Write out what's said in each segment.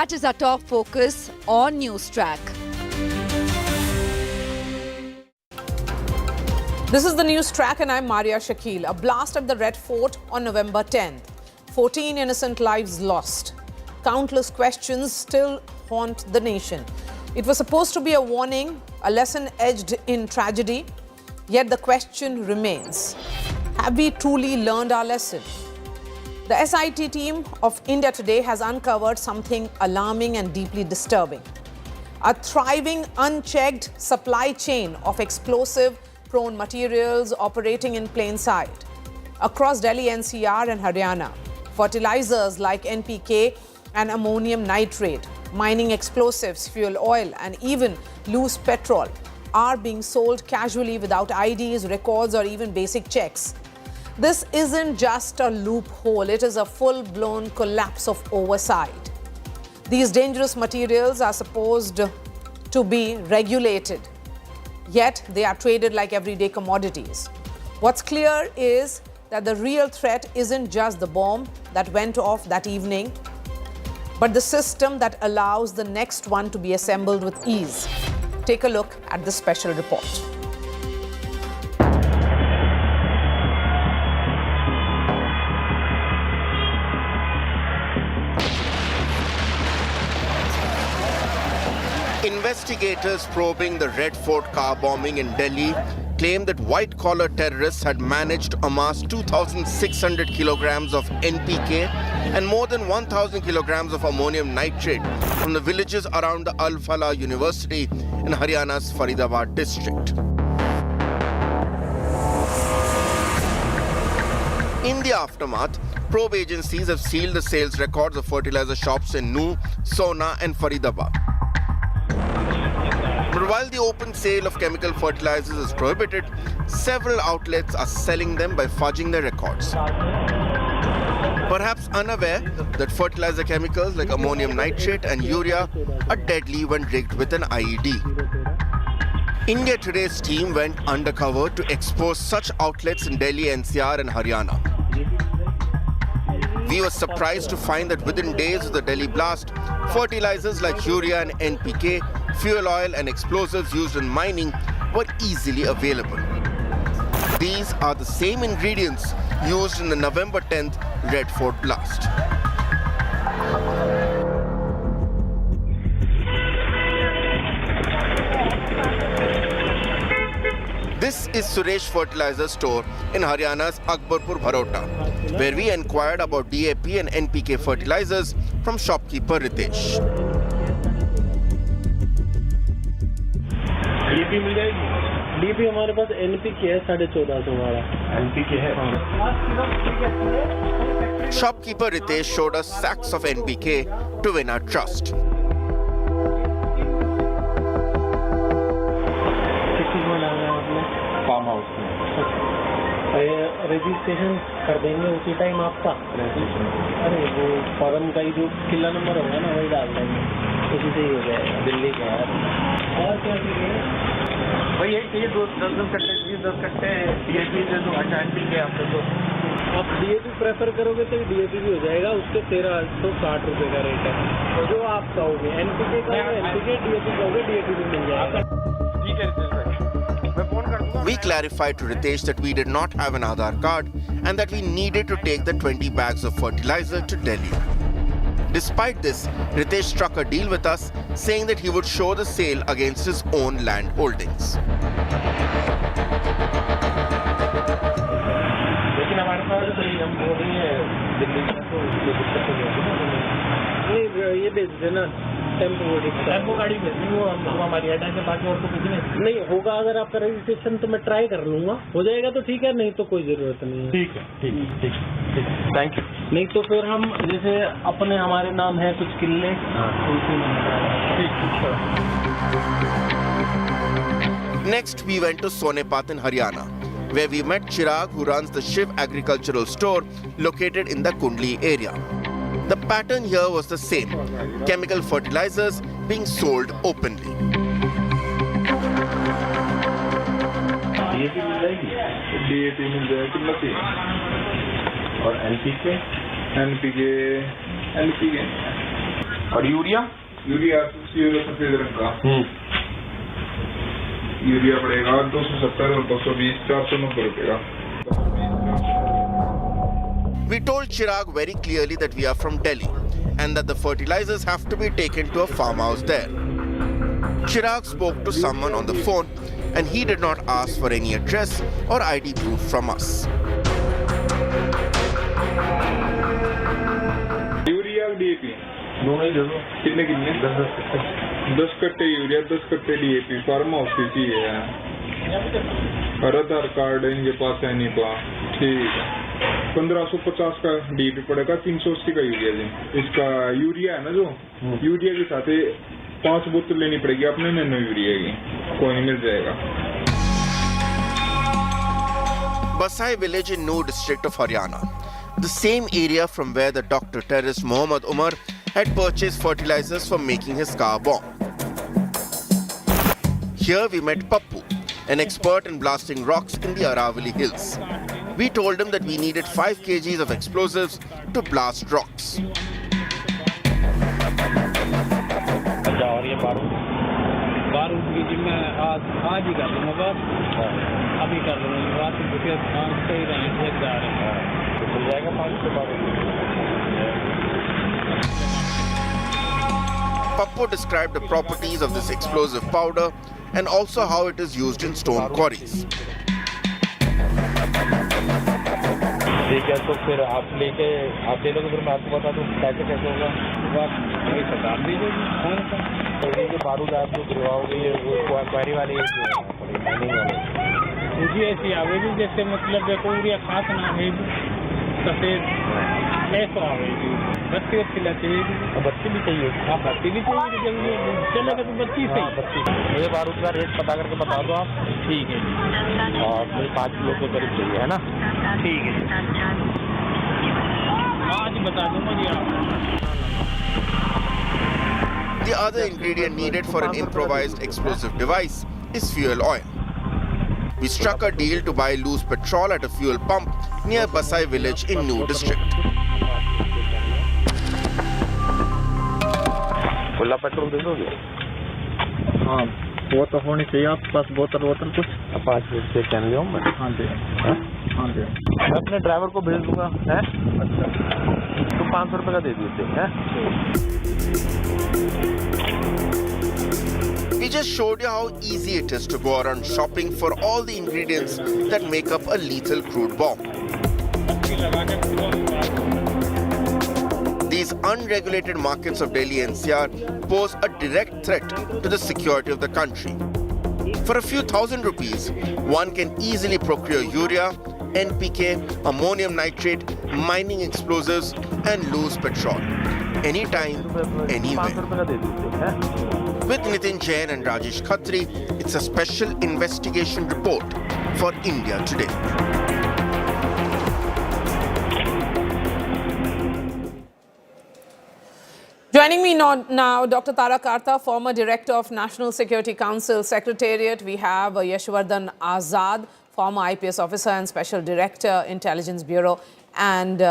That is our top focus on NewsTrack. This is the NewsTrack and I'm Marya Shakil. A blast at the Red Fort on November 10th. 14 innocent lives lost. Countless questions still haunt the nation. It was supposed to be a warning, a lesson edged in tragedy. Yet the question remains, have we truly learned our lesson? The SIT team of India Today has uncovered something alarming and deeply disturbing. A thriving, unchecked supply chain of explosive-prone materials operating in plain sight. Across Delhi NCR and Haryana, fertilizers like NPK and ammonium nitrate, mining explosives, fuel oil, and even loose petrol are being sold casually without IDs, records, or even basic checks. This isn't just a loophole, it is a full-blown collapse of oversight. These dangerous materials are supposed to be regulated, yet they are traded like everyday commodities. What's clear is that the real threat isn't just the bomb that went off that evening, but the system that allows the next one to be assembled with ease. Take a look at this special report. Investigators probing the Red Fort car bombing in Delhi claimed that white-collar terrorists had managed to amass 2,600 kilograms of NPK and more than 1,000 kilograms of ammonium nitrate from the villages around the Al-Falah University in Haryana's Faridabad district. In the aftermath, probe agencies have sealed the sales records of fertilizer shops in Nuh, Sona and Faridabad. But while the open sale of chemical fertilizers is prohibited, several outlets are selling them by fudging their records. Perhaps unaware that fertilizer chemicals like ammonium nitrate and urea are deadly when rigged with an IED. India Today's team went undercover to expose such outlets in Delhi, NCR and Haryana. We were surprised to find that within days of the Delhi blast, fertilizers like urea and NPK, fuel oil and explosives used in mining were easily available. These are the same ingredients used in the November 10th Red Fort blast. This is Suresh Fertilizer Store in Haryana's Akbarpur Bharota, where we inquired about DAP and NPK fertilizers from shopkeeper Ritesh. DAP मिल जाएगी? DAP हमारे पास NPK है 1450 वाला. NPK है. Shopkeeper Ritesh showed us sacks of NPK to win our trust. Farm house में registration कर देंगे उसी time आपका. अरे वो फॉर्म का ही जो किला नंबर होगा ना वही डाल देंगे, उसी से ही हो जाएगा. दिल्ली का है. और क्या चाहिए भाई? यही चाहिए 10 कट्टे, 10 कट्टे DAP से तो NPK आपको. तो आप DAP प्रेफर करोगे तो DAP भी हो जाएगा. उसके 1360 रुपये का रेट है. तो जो आप कहोगे NPK का NPK, DAP कहोगे DAP भी मिल जाएगा. ठीक है रितेश भाई. We clarified to Ritesh that we did not have an Aadhaar card and that we needed to take the 20 bags of fertilizer to Delhi. Despite this, Ritesh struck a deal with us, saying that he would show the sale against his own land holdings. लेकिन हमारे पास हम बोल रही है दिल्ली में तो दिक्कत हो जाएगी ना. नहीं ये भेज देना टेम्पो गाड़ी भेज दी. वो हम हमारी अड्डा के बाकी और तो कुछ नहीं होगा. अगर आपका रजिस्ट्रेशन तो मैं ट्राई कर लूँगा, हो जाएगा तो ठीक है, नहीं तो कोई ज़रूरत नहीं है. ठीक है, ठीक ठीक ठीक, थैंक यू. नहीं तो फिर हम जैसे अपने हमारे नाम है कुछ किले, उसी में. ठीक ठीक. Next, we went to Sonepat in Haryana, where we met Chirag, who runs the Shiv Agricultural Store located in the Kundli area. The pattern here was the same, chemical fertilizers being sold openly. DAP मिल जाएगी? DAP मिल जाएगी कितना चाहिए? और NPK और urea? Urea सफेद रंग का urea पड़ेगा 270 और 220 490 रुपए का. We told Chirag very clearly that we are from Delhi and that the fertilizers have to be taken to a farmhouse there. Chirag spoke to someone on the phone and he did not ask for any address or ID proof from us. Urea DAP दोनों ही दे दो. कितने 10 कट्टे urea 10 कट्टे DAP farm house की चाहिए. और आधार card इनके पास है नहीं पा. ठीक है. 1550 का डीएपी पड़ेगा. 380 का यूरिया जी. इसका यूरिया है ना जो यूरिया के साथ 5 बोतल लेनी पड़ेगी अपने नैनो यूरिया की. कोई नहीं मिल जाएगा. Basai village in Noor district of Haryana, the same area from where the doctor terrorist Muhammad Umar had purchased fertilizers for making his car bomb. Here we met Pappu, an expert in blasting rocks in the Aravali hills. We told him that we needed 5 kgs of explosives to blast rocks. और ये बारूद की जिम्मे आज ही कर लूँगा. अभी कर लूँगा. रात को फिर से ही रहें ठेकेदार हैं. तो मिल जाएगा 500 बारूद. Pappu described the properties of this explosive powder and also how it is used in stone quarries. ठीक है तो फिर आप लेके आप दे दोगे. फिर मैं आपको बता दूँ कैसे होगा. आप वही बता दीजिए कौन सा. तो ये जो बारूद आप जो गिरवाओगे ये वो क्वारी वाले माइनिंग वाले मुझे ऐसी आवेगी जैसे मतलब देखो यूरिया खास ना आवेगी सफेद ऐसा आवेगी. बत्ती लाते बत्ती भी चाहिए. हाँ बत्ती भी चाहिए. जल्दी चलेगा तो बत्ती सही. मुझे बारूद का रेट पता करके बता दो आप. ठीक है. और मुझे 5 किलो के करीब चाहिए है ना. ठीक है. आज बता दूंगा जी आप. The other ingredient needed for an improvised explosive device is fuel oil. We struck a deal to buy loose petrol at a fuel pump near Basai village in Noor district. खुला पेट्रोल दे दोगे? हाँ वो तो होनी चाहिए आपके पास. बोतल कुछ 5 मिनट से कैन ले मैं. हाँ दे. हाँ दे. मैं अपने ड्राइवर को भेज दूंगा. है अच्छा तो 500 रुपये का दे दीजिए. है We just showed you how easy it is to go around shopping for all the ingredients that make up a lethal crude bomb. These unregulated markets of Delhi NCR pose a direct threat to the security of the country. For a few thousand rupees, one can easily procure urea, NPK, ammonium nitrate, mining explosives, and loose petrol. Anytime, anywhere. With Nitin Jain and Rajesh Khatri, it's a special investigation report for India Today. Joining me now, Dr. Tara Karta, former Director of National Security Council Secretariat. We have Yashwardhan Azad, former IPS officer and Special Director, Intelligence Bureau, and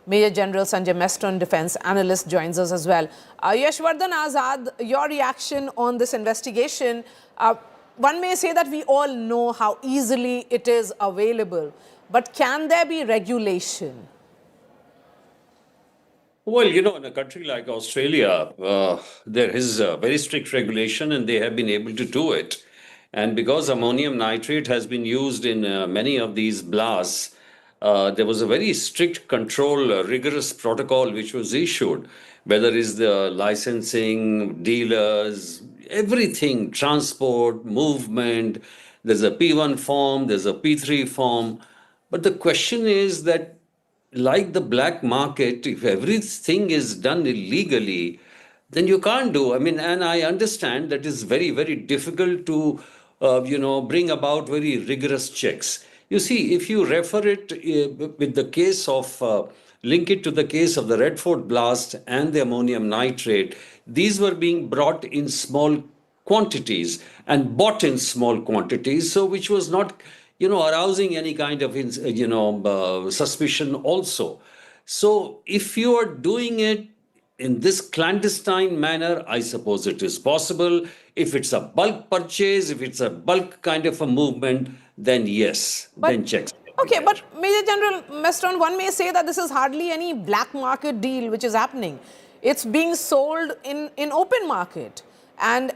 Major General Sanjay Meston, Defence Analyst, joins us as well. Yashwardhan Azad, your reaction on this investigation. One may say that we all know how easily it is available, but can there be regulation? Well, you know, in a country like Australia, there is a very strict regulation and they have been able to do it. And because ammonium nitrate has been used in many of these blasts, there was a very strict control, rigorous protocol which was issued, whether it's the licensing, dealers, everything, transport, movement. There's a P1 form, there's a P3 form. But the question is that, like the black market, if everything is done illegally, then you can't do. I mean, and I understand that it's very, very difficult to, bring about very rigorous checks. You see, if you refer it with the case of, link it to the case of the Red Fort blast and the ammonium nitrate, these were being brought in small quantities and bought in small quantities, so which was not, arousing any kind of, suspicion also. So if you are doing it in this clandestine manner, I suppose it is possible. If it's a bulk purchase, if it's a bulk kind of a movement, then yes, then checks. Okay, but Major General Mestron, one may say that this is hardly any black market deal which is happening. It's being sold in open market and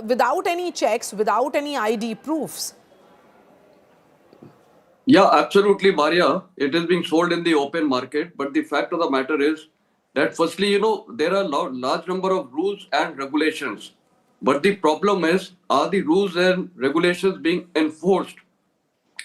without any checks, without any ID proofs. Yeah, absolutely, Marya. It is being sold in the open market. But the fact of the matter is that firstly, there are large number of rules and regulations. But the problem is, are the rules and regulations being enforced?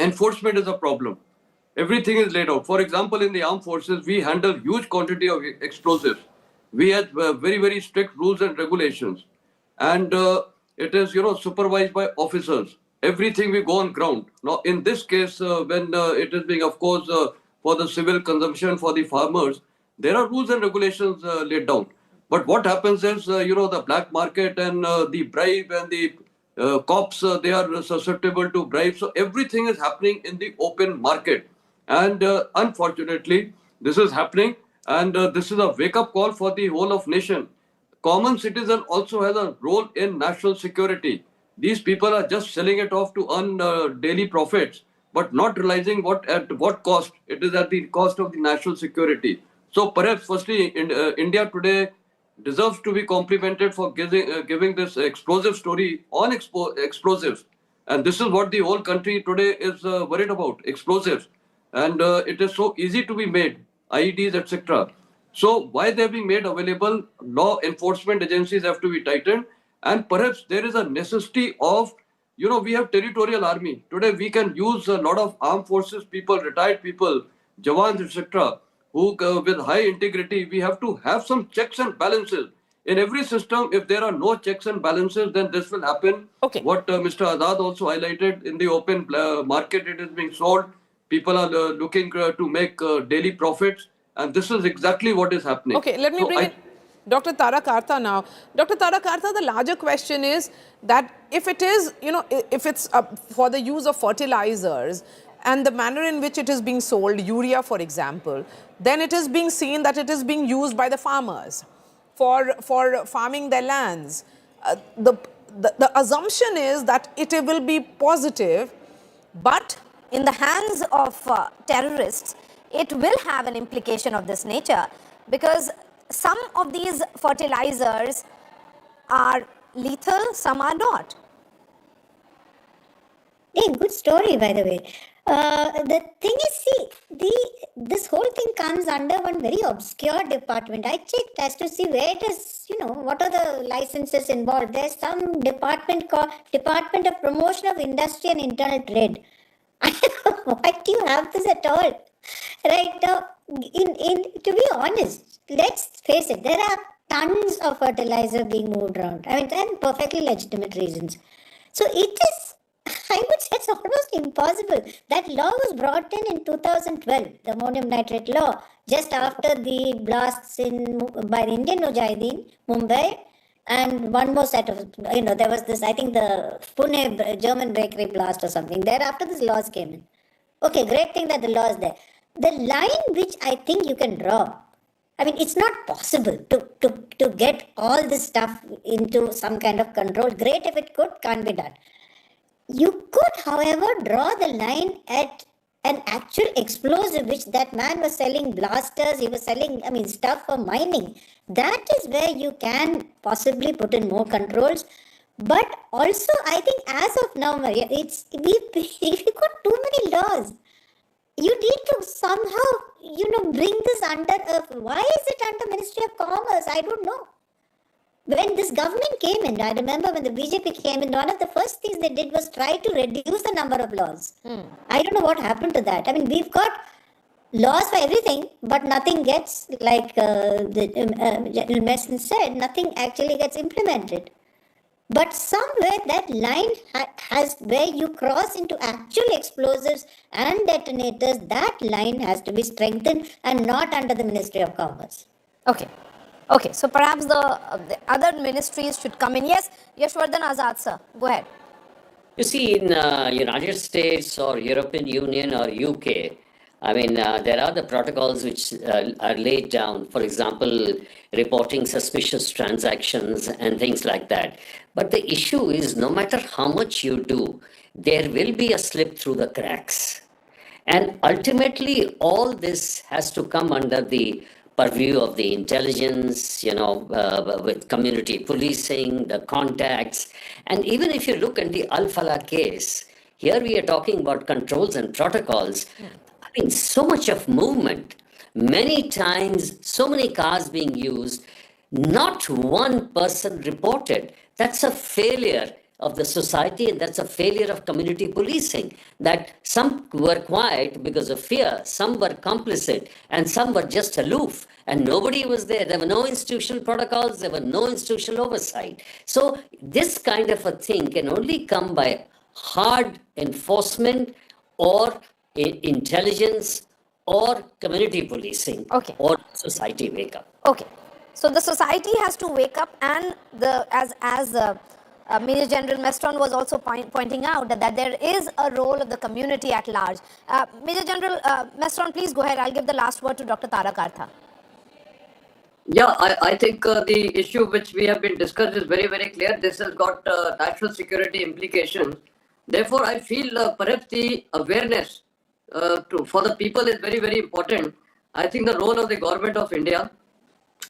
Enforcement is a problem. Everything is laid out. For example, in the armed forces, we handle huge quantity of explosives. We have very, very strict rules and regulations. And it is, supervised by officers. Everything we go on ground. Now, in this case, when it is being, of course, for the civil consumption for the farmers, there are rules and regulations laid down. But what happens is, the black market and the bribe and the cops, they are susceptible to bribes. So everything is happening in the open market. And unfortunately, this is happening. And this is a wake-up call for the whole of nation. Common citizen also has a role in national security. These people are just selling it off to earn daily profits, but not realizing at what cost. It is at the cost of the national security. So perhaps firstly, India today deserves to be complimented for giving this explosive story on explosives. And this is what the whole country today is worried about, explosives. And it is so easy to be made, IEDs, etc. So why they're being made available, law enforcement agencies have to be tightened. And perhaps there is a necessity of, we have territorial army. Today we can use a lot of armed forces people, retired people, Jawans, etc., who with high integrity. We have to have some checks and balances. In every system, if there are no checks and balances, then this will happen. Okay. What Mr. Azad also highlighted, in the open market, it is being sold. People are looking to make daily profits. And this is exactly what is happening. Okay, let me bring in Dr. Tara Karta now. Dr. Tara Karta, the larger question is that if it is, if it's for the use of fertilizers and the manner in which it is being sold, urea, for example, then it is being seen that it is being used by the farmers for farming their lands. The assumption is that it will be positive, but in the hands of terrorists, it will have an implication of this nature, because some of these fertilizers are lethal, some are not. Hey, good story, by the way. The thing is, see, this whole thing comes under one very obscure department. I checked as to see where it is, what are the licenses involved. There's some department called Department of Promotion of Industry and Internal Trade. Why do you have this at all? Right now, to be honest, let's face it, there are tons of fertilizer being moved around. I mean, and perfectly legitimate reasons. So it is, I would say it's almost impossible. That law was brought in 2012, the ammonium nitrate law, just after the blasts by the Indian Mujahideen, Mumbai, and one more set of, there was this, I think the Pune German bakery blast or something. Thereafter, these laws came in. Okay, great thing that the law is there. The line which I think you can draw, I mean, it's not possible to get all this stuff into some kind of control. Great if it could, can't be done. You could, however, draw the line at an actual explosive, which that man was selling blasters, he was selling, stuff for mining. That is where you can possibly put in more controls. But also, I think as of now, Marya, we've got too many laws. You need to somehow, bring this under, why is it under Ministry of Commerce? I don't know. When this government came in, I remember when the BJP came in, one of the first things they did was try to reduce the number of laws. I don't know what happened to that. I mean, we've got laws for everything, but nothing gets, like the General Mason said, nothing actually gets implemented. But somewhere that line has, where you cross into actual explosives and detonators, that line has to be strengthened and not under the Ministry of Commerce. Okay, so perhaps the other ministries should come in. Yes, Yashwardhan Azad, sir, go ahead. You see, in United States or European Union or UK, I mean, there are the protocols which are laid down, for example, reporting suspicious transactions and things like that. But the issue is no matter how much you do, there will be a slip through the cracks. And ultimately, all this has to come under the purview of the intelligence, with community policing, the contacts. And even if you look at the Al-Falah case, here we are talking about controls and protocols. I mean, so much of movement, many times, so many cars being used, not one person reported. That's a failure of the society, and that's a failure of community policing, that some were quiet because of fear, some were complicit, and some were just aloof, and nobody was there. There were no institutional protocols, there were no institutional oversight. So this kind of a thing can only come by hard enforcement or intelligence or community policing, or society wake up. Okay, so the society has to wake up, and Major General Mestron was also pointing out that there is a role of the community at large. Major General Mestron, please go ahead. I'll give the last word to Dr. Tarak Artha. Yeah, I think the issue which we have been discussed is very, very clear. This has got national security implications. Therefore, I feel perhaps the awareness for the people is very, very important. I think the role of the government of India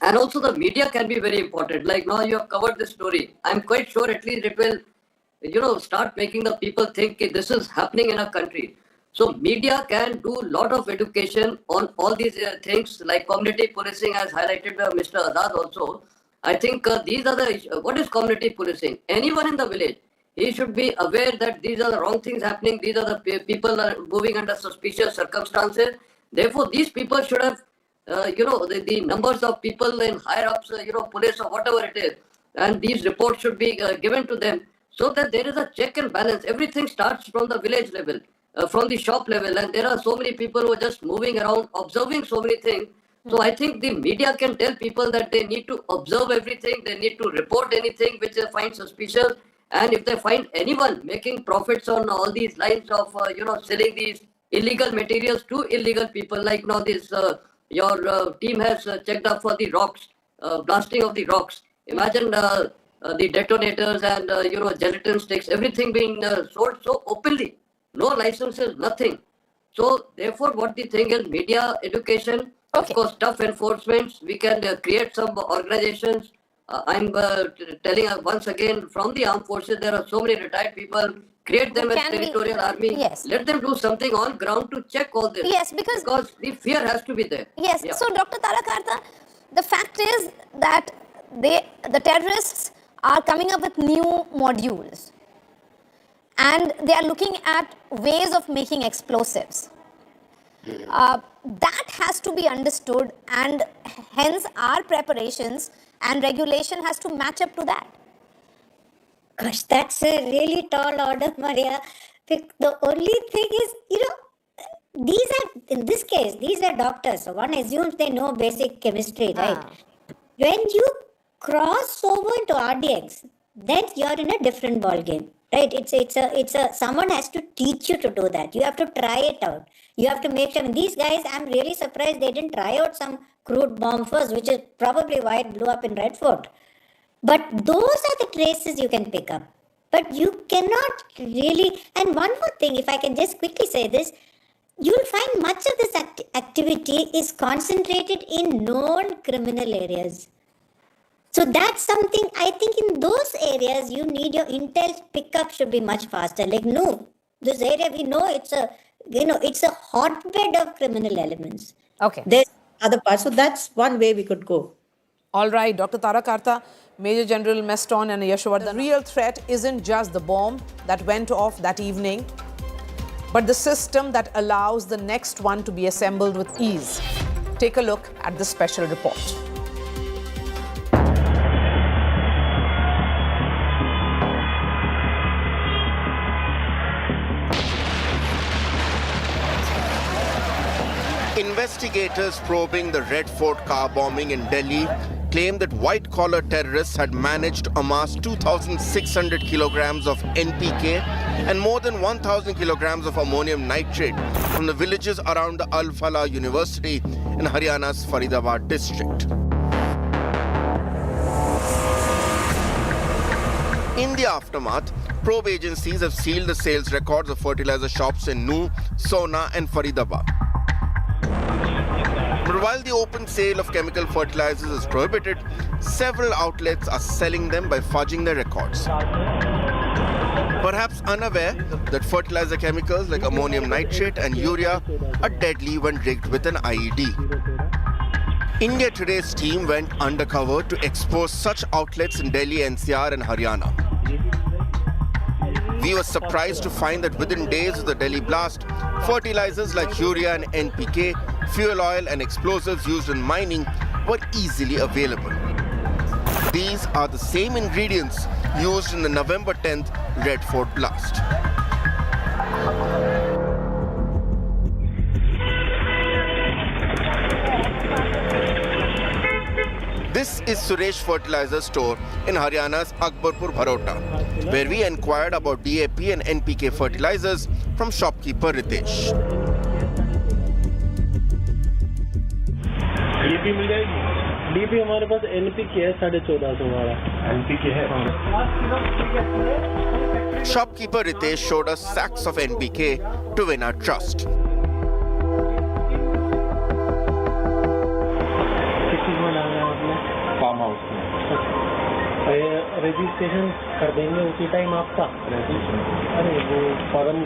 and also the media can be very important. Like now you have covered this story. I'm quite sure at least it will, start making the people think this is happening in a country. So media can do a lot of education on all these things, like community policing as highlighted by Mr. Azad also. I think these are the, what is community policing? Anyone in the village, he should be aware that these are the wrong things happening. These are the people are moving under suspicious circumstances. Therefore, these people should have, the numbers of people in higher ups, police or whatever it is. And these reports should be given to them so that there is a check and balance. Everything starts from the village level, from the shop level. And there are so many people who are just moving around, observing so many things. So I think the media can tell people that they need to observe everything. They need to report anything which they find suspicious. And if they find anyone making profits on all these lines of, selling these illegal materials to illegal people, like now this, your team has checked up for the rocks, blasting of the rocks. Imagine the detonators and, gelatin sticks, everything being sold so openly. No licenses, nothing. So therefore, what the thing is, media education, of course, tough enforcements. We can create some organizations. I'm telling once again, from the armed forces, there are so many retired people. Create them as territorial army. Yes. Let them do something on ground to check all this. Yes, because the fear has to be there. Yes. Yeah. So, Dr. Tarak Artha, the fact is that the terrorists are coming up with new modules, and they are looking at ways of making explosives. That has to be understood, and hence our preparations and regulation has to match up to that. Gosh, that's a really tall order, Marya. The only thing is, these are, in this case, these are doctors. So one assumes they know basic chemistry, right? When you cross over to RDX, then you're in a different ballgame, right? Someone has to teach you to do that. You have to try it out. You have to make sure. These guys, I'm really surprised they didn't try out some crude bomb first, which is probably why it blew up in Red Fort. But those are the traces you can pick up. But you cannot really, and one more thing, if I can just quickly say this, you'll find much of this activity is concentrated in known criminal areas. So that's something, I think in those areas, you need your intel pickup should be much faster. Like, no, this area, we know it's a hotbed of criminal elements. Okay. There's other parts. So that's one way we could go. All right, Dr. Tarak Artha, Major General Mestron and Yashwardhan. The real threat isn't just the bomb that went off that evening, but the system that allows the next one to be assembled with ease. Take a look at the special report. Investigators probing the Red Fort car bombing in Delhi claim that white-collar terrorists had managed to amass 2,600 kilograms of NPK and more than 1,000 kilograms of ammonium nitrate from the villages around the Al-Falah University in Haryana's Faridabad district. In the aftermath, probe agencies have sealed the sales records of fertilizer shops in Nuh, Sona and Faridabad. But while the open sale of chemical fertilizers is prohibited, several outlets are selling them by fudging their records. Perhaps unaware that fertilizer chemicals like ammonium nitrate and urea are deadly when rigged with an IED. India Today's team went undercover to expose such outlets in Delhi, NCR and Haryana. We were surprised to find that within days of the Delhi blast, fertilizers like urea and NPK, fuel oil and explosives used in mining were easily available. These are the same ingredients used in the November 10th Red Fort blast. This is Suresh Fertilizer Store in Haryana's Akbarpur Bharota, where we inquired about DAP and NPK fertilizers from shopkeeper Ritesh. DP मिल जाएगी DP हमारे पास NPK है 1450 वाला NPK है Shopkeeper Ritesh showed us sacks of NPK to win our trust. Farm house में registration कर देंगे उसी टाइम आपका अरे वो फॉर्म